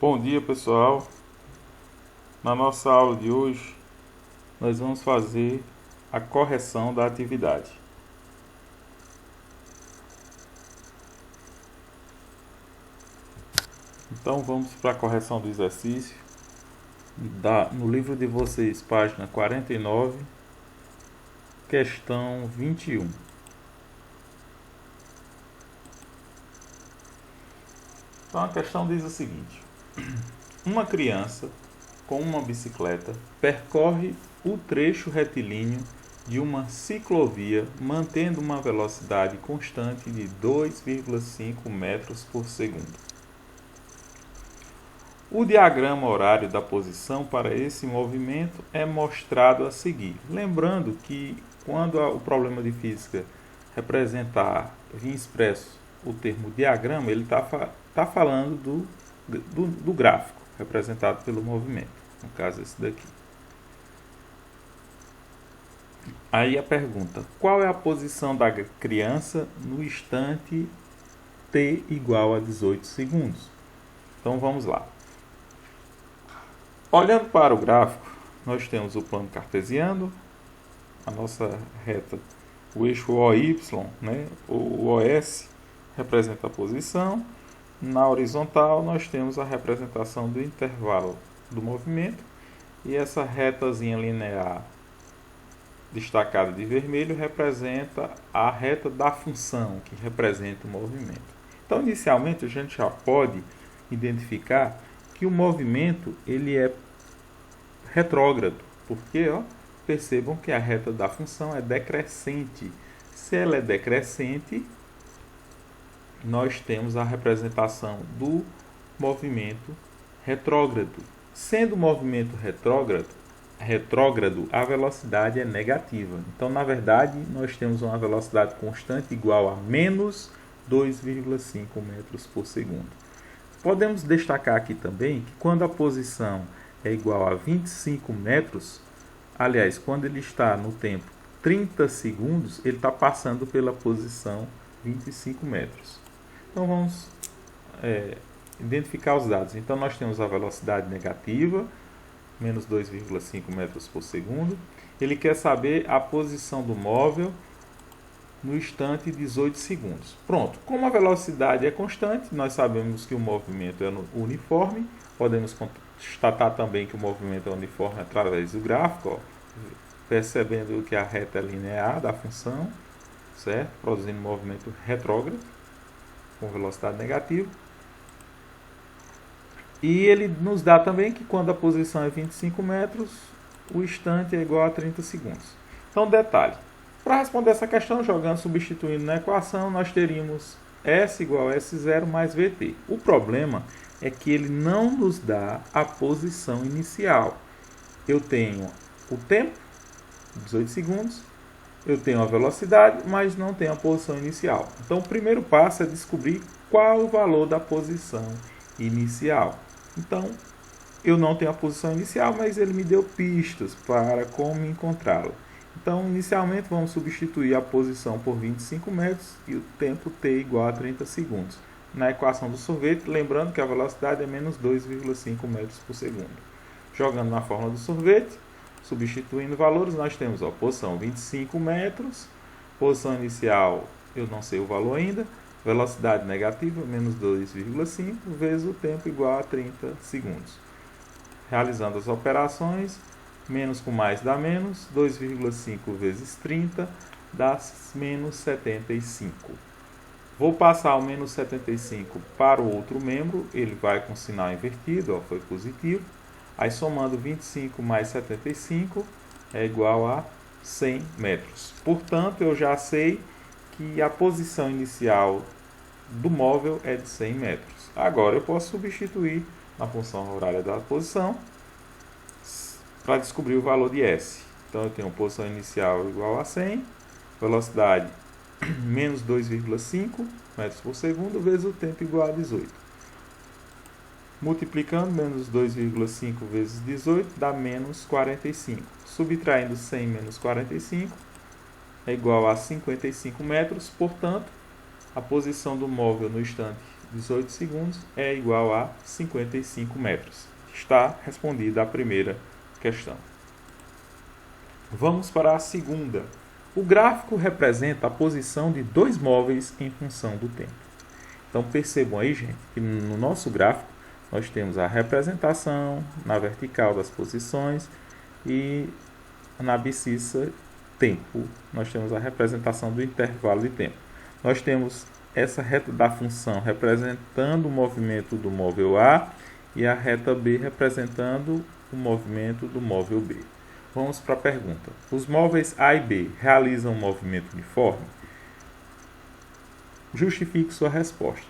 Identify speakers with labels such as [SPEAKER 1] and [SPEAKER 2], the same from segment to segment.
[SPEAKER 1] Bom dia, pessoal. Na nossa aula de hoje, nós vamos fazer a correção da atividade. Então, vamos para a correção do exercício. No livro de vocês, página 49, questão 21. Então, a questão diz o seguinte: uma criança com uma bicicleta percorre o trecho retilíneo de uma ciclovia mantendo uma velocidade constante de 2,5 metros por segundo. O diagrama horário da posição para esse movimento é mostrado a seguir. Lembrando que quando o problema de física representar, vir expresso o termo diagrama, ele está falando do gráfico representado pelo movimento, no caso esse daqui. Aí a pergunta: qual é a posição da criança no instante t igual a 18 segundos? Então vamos lá. Olhando para o gráfico, nós temos o plano cartesiano, a nossa reta, o eixo OY, né? O OS representa a posição. Na horizontal, nós temos a representação do intervalo do movimento. E essa retazinha linear destacada de vermelho representa a reta da função, que representa o movimento. Então, inicialmente, a gente já pode identificar que o movimento ele é retrógrado, porque percebam que a reta da função é decrescente. Se ela é decrescente, nós temos a representação do movimento retrógrado. Sendo o movimento retrógrado, a velocidade é negativa. Então, na verdade, nós temos uma velocidade constante igual a menos 2,5 metros por segundo. Podemos destacar aqui também que quando a posição é igual a 25 metros, aliás, quando ele está no tempo 30 segundos, ele está passando pela posição 25 metros. Então vamos identificar os dados. Então nós temos a velocidade negativa, menos 2,5 metros por segundo. Ele quer saber a posição do móvel no instante 18 segundos. Pronto, como a velocidade é constante, nós sabemos que o movimento é uniforme. Podemos constatar também que o movimento é uniforme através do gráfico, percebendo que a reta é linear da função, certo? Produzindo um movimento retrógrado com velocidade negativa. E ele nos dá também que quando a posição é 25 metros, o instante é igual a 30 segundos. Então, detalhe. Para responder essa questão, substituindo na equação, nós teríamos S igual a S0 mais VT. O problema é que ele não nos dá a posição inicial. Eu tenho o tempo, 18 segundos, eu tenho a velocidade, mas não tenho a posição inicial. Então, o primeiro passo é descobrir qual o valor da posição inicial. Então, eu não tenho a posição inicial, mas ele me deu pistas para como encontrá-la. Então, inicialmente, vamos substituir a posição por 25 metros e o tempo t igual a 30 segundos. Na equação do sorvete, lembrando que a velocidade é menos 2,5 metros por segundo. Jogando na fórmula do sorvete, substituindo valores, nós temos a posição 25 metros, posição inicial, eu não sei o valor ainda, velocidade negativa, menos 2,5, vezes o tempo igual a 30 segundos. Realizando as operações, menos com mais dá menos, 2,5 vezes 30 dá menos 75. Vou passar o menos 75 para o outro membro, ele vai com sinal invertido, foi positivo. Aí somando 25 mais 75 é igual a 100 metros. Portanto, eu já sei que a posição inicial do móvel é de 100 metros. Agora eu posso substituir na função horária da posição para descobrir o valor de S. Então eu tenho posição inicial igual a 100, velocidade menos 2,5 metros por segundo, vezes o tempo igual a 18. Multiplicando, menos 2,5 vezes 18 dá menos 45. Subtraindo 100 menos 45 é igual a 55 metros. Portanto, a posição do móvel no instante 18 segundos é igual a 55 metros. Está respondida a primeira questão. Vamos para a segunda. O gráfico representa a posição de dois móveis em função do tempo. Então percebam aí, gente, que no nosso gráfico nós temos a representação na vertical das posições e na abscissa tempo. Nós temos a representação do intervalo de tempo. Nós temos essa reta da função representando o movimento do móvel A e a reta B representando o movimento do móvel B. Vamos para a pergunta. Os móveis A e B realizam um movimento uniforme? Justifique sua resposta.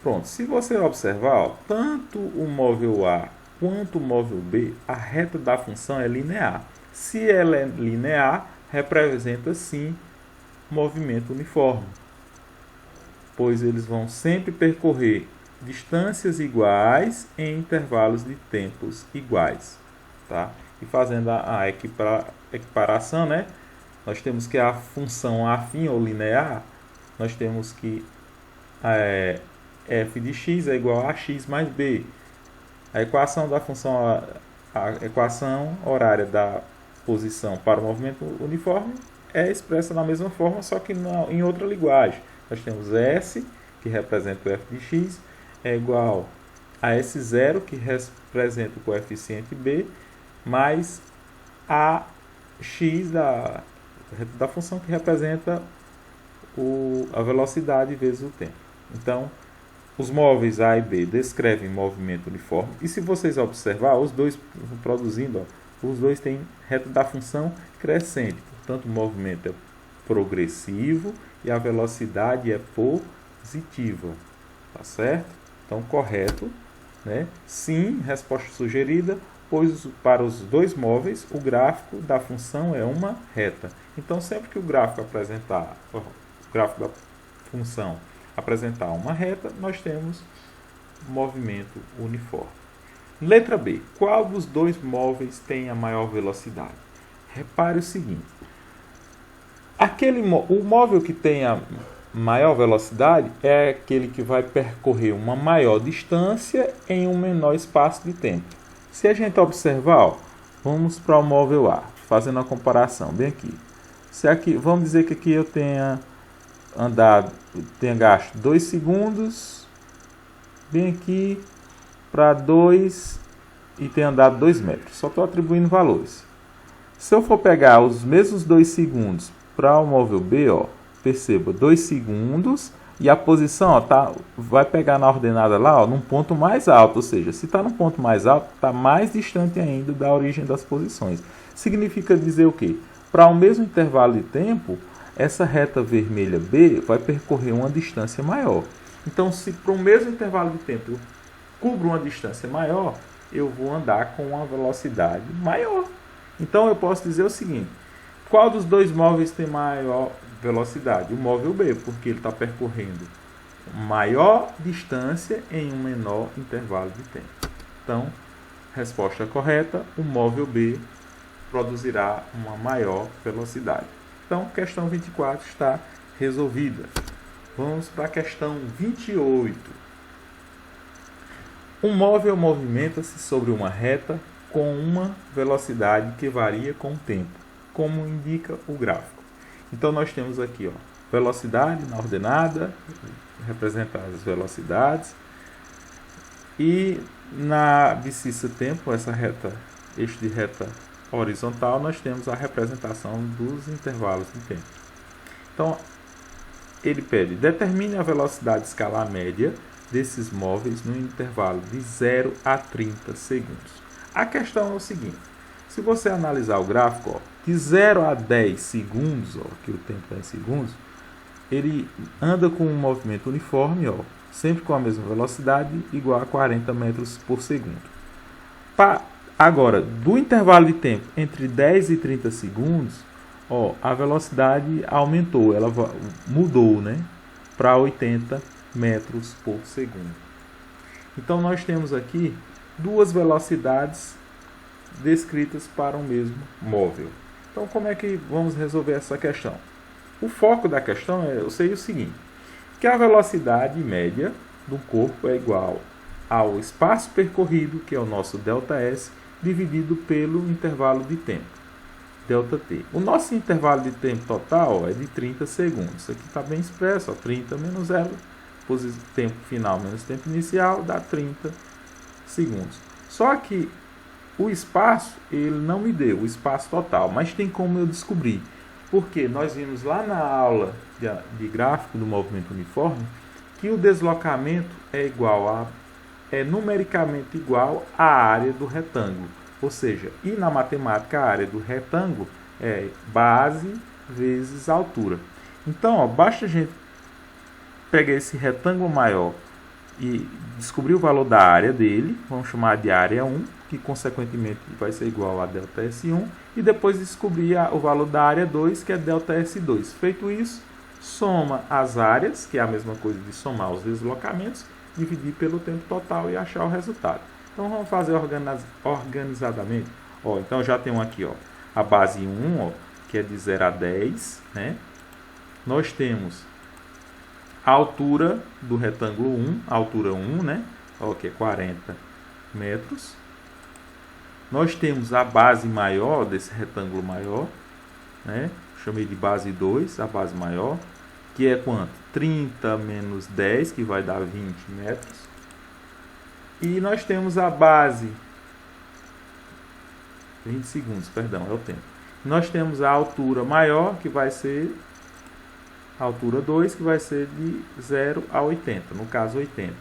[SPEAKER 1] Pronto, se você observar, ó, tanto o móvel A quanto o móvel B, a reta da função é linear. Se ela é linear, representa sim movimento uniforme, pois eles vão sempre percorrer distâncias iguais em intervalos de tempos iguais, tá? E fazendo a equiparação, né? Nós temos que a função afim ou linear, nós temos que f de x é igual a x mais b. A equação da função, a equação horária da posição para o movimento uniforme é expressa da mesma forma, só que em outra linguagem. Nós temos S, que representa o f de x, é igual a S0, que representa o coeficiente b, mais a x da função, que representa a velocidade vezes o tempo. Então, os móveis A e B descrevem movimento uniforme. E se vocês observar, os dois produzindo, ó, os dois têm reta da função crescente. Portanto, o movimento é progressivo e a velocidade é positiva. Tá certo? Então, correto, né? Sim, resposta sugerida, pois para os dois móveis o gráfico da função é uma reta. Então, sempre que o gráfico da função apresentar uma reta, nós temos movimento uniforme. Letra B. Qual dos dois móveis tem a maior velocidade? Repare o seguinte. O móvel que tem a maior velocidade é aquele que vai percorrer uma maior distância em um menor espaço de tempo. Se a gente observar, ó, vamos para o móvel A, fazendo a comparação bem aqui. Vamos dizer que aqui eu tenha gasto 2 segundos, bem aqui, para 2 e tenha andado 2 metros. Só estou atribuindo valores. Se eu for pegar os mesmos 2 segundos para o móvel B, ó, perceba, 2 segundos e a posição, ó, vai pegar na ordenada lá, ó, num ponto mais alto, ou seja, se está num ponto mais alto, está mais distante ainda da origem das posições. Significa dizer o quê? Para o mesmo intervalo de tempo, essa reta vermelha B vai percorrer uma distância maior. Então, se para o mesmo intervalo de tempo eu cubro uma distância maior, eu vou andar com uma velocidade maior. Então, eu posso dizer o seguinte: qual dos dois móveis tem maior velocidade? O móvel B, porque ele está percorrendo maior distância em um menor intervalo de tempo. Então, resposta correta, o móvel B produzirá uma maior velocidade. Então, questão 24 está resolvida. Vamos para a questão 28. Um móvel movimenta-se sobre uma reta com uma velocidade que varia com o tempo, como indica o gráfico. Então, nós temos aqui, ó, velocidade na ordenada, representa as velocidades. E na abscissa tempo, eixo de reta horizontal, nós temos a representação dos intervalos de tempo. Então, ele pede, determine a velocidade escalar média desses móveis no intervalo de 0 a 30 segundos. A questão é o seguinte: se você analisar o gráfico, ó, de 0 a 10 segundos, ó, que o tempo é em segundos, ele anda com um movimento uniforme, ó, sempre com a mesma velocidade, igual a 40 metros por segundo. Agora, do intervalo de tempo entre 10 e 30 segundos, ó, a velocidade aumentou, ela mudou, né, para 80 metros por segundo. Então, nós temos aqui duas velocidades descritas para o mesmo móvel. Então, como é que vamos resolver essa questão? O foco da questão é o seguinte: que a velocidade média do corpo é igual ao espaço percorrido, que é o nosso ΔS, dividido pelo intervalo de tempo, ΔT. O nosso intervalo de tempo total é de 30 segundos. Isso aqui está bem expresso, ó, 30 menos 0, tempo final menos tempo inicial, dá 30 segundos. Só que o espaço, ele não me deu o espaço total, mas tem como eu descobrir. Porque nós vimos lá na aula de gráfico do movimento uniforme que o deslocamento é numericamente igual à área do retângulo. Ou seja, e na matemática a área do retângulo é base vezes altura. Então, ó, basta a gente pegar esse retângulo maior e descobrir o valor da área dele, vamos chamar de área 1, que consequentemente vai ser igual a ΔS1, e depois descobrir o valor da área 2, que é ΔS2. Feito isso, soma as áreas, que é a mesma coisa de somar os deslocamentos, dividir pelo tempo total e achar o resultado. Então vamos fazer organizadamente. Ó, então já tem aqui, ó, a base 1, ó, que é de 0 a 10, né? Nós temos a altura do retângulo 1, a altura 1, né? Ó, que é 40 metros. Nós temos a base maior desse retângulo maior, né? Chamei de base 2, a base maior, que é quanto? 30 menos 10, que vai dar 20 metros. E nós temos a base, 20 segundos, perdão, é o tempo. Nós temos a altura maior, que vai ser a altura 2, que vai ser de 0 a 80, no caso 80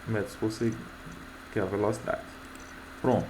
[SPEAKER 1] metros por segundo, que é a velocidade. Pronto,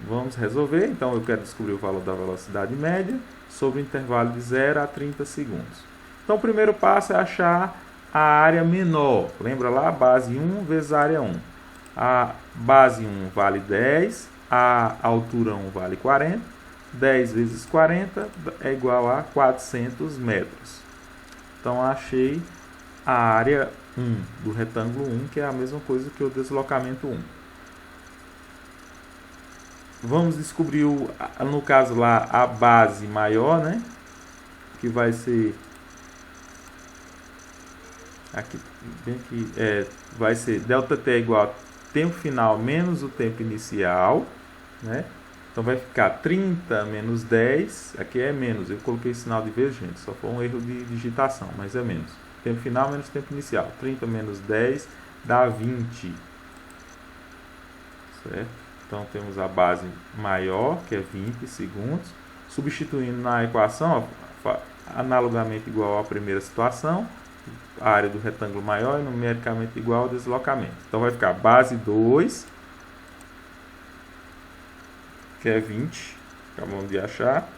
[SPEAKER 1] vamos resolver. Então eu quero descobrir o valor da velocidade média sobre o intervalo de 0 a 30 segundos. Então o primeiro passo é achar a área menor. Lembra lá? Base 1 vezes área 1. A base 1 vale 10, a altura 1 vale 40. 10 vezes 40 é igual a 400 metros. Então achei a área 1 do retângulo 1, que é a mesma coisa que o deslocamento 1. Vamos descobrir, no caso lá, a base maior, né? Que vai ser aqui, bem que vai ser ΔT é igual a tempo final menos o tempo inicial, né? Então vai ficar 30 menos 10, aqui é menos, eu coloquei sinal de vezes, gente, só foi um erro de digitação, mas é menos. Tempo final menos tempo inicial, 30 menos 10 dá 20, certo? Então temos a base maior, que é 20 segundos, substituindo na equação, ó, analogamente igual à primeira situação, a área do retângulo maior é numericamente igual ao deslocamento. Então vai ficar base 2, que é 20, acabamos de achar,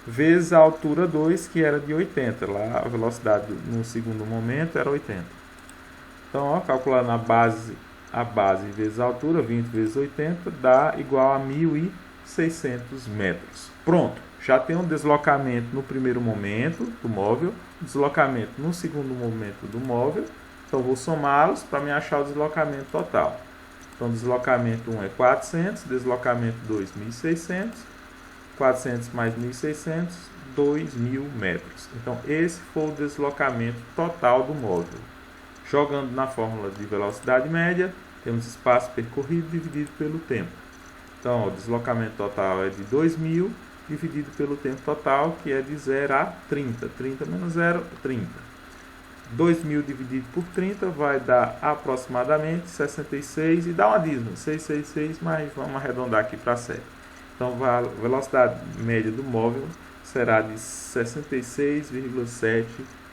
[SPEAKER 1] vezes a altura 2, que era de 80. Lá a velocidade no segundo momento era 80. Então, ó, calculando a base vezes a altura, 20 vezes 80, dá igual a 1.600 metros. Pronto, já tem um deslocamento no primeiro momento do móvel, deslocamento no segundo momento do móvel. Então, vou somá-los para me achar o deslocamento total. Então, deslocamento 1 é 400, deslocamento 2, 1.600, 400 mais 1.600, 2.000 metros. Então, esse foi o deslocamento total do móvel. Jogando na fórmula de velocidade média, temos espaço percorrido dividido pelo tempo. Então, o deslocamento total é de 2.000 dividido pelo tempo total, que é de 0 a 30. 30 menos 0, 30. 2.000 dividido por 30 vai dar aproximadamente 66 e dá uma dízima, 666, mas vamos arredondar aqui para 7. Então a velocidade média do móvel será de 66,7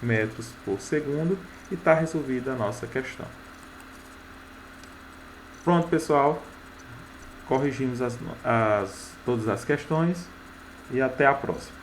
[SPEAKER 1] metros por segundo e está resolvida a nossa questão. Pronto, pessoal, corrigimos todas as questões e até a próxima.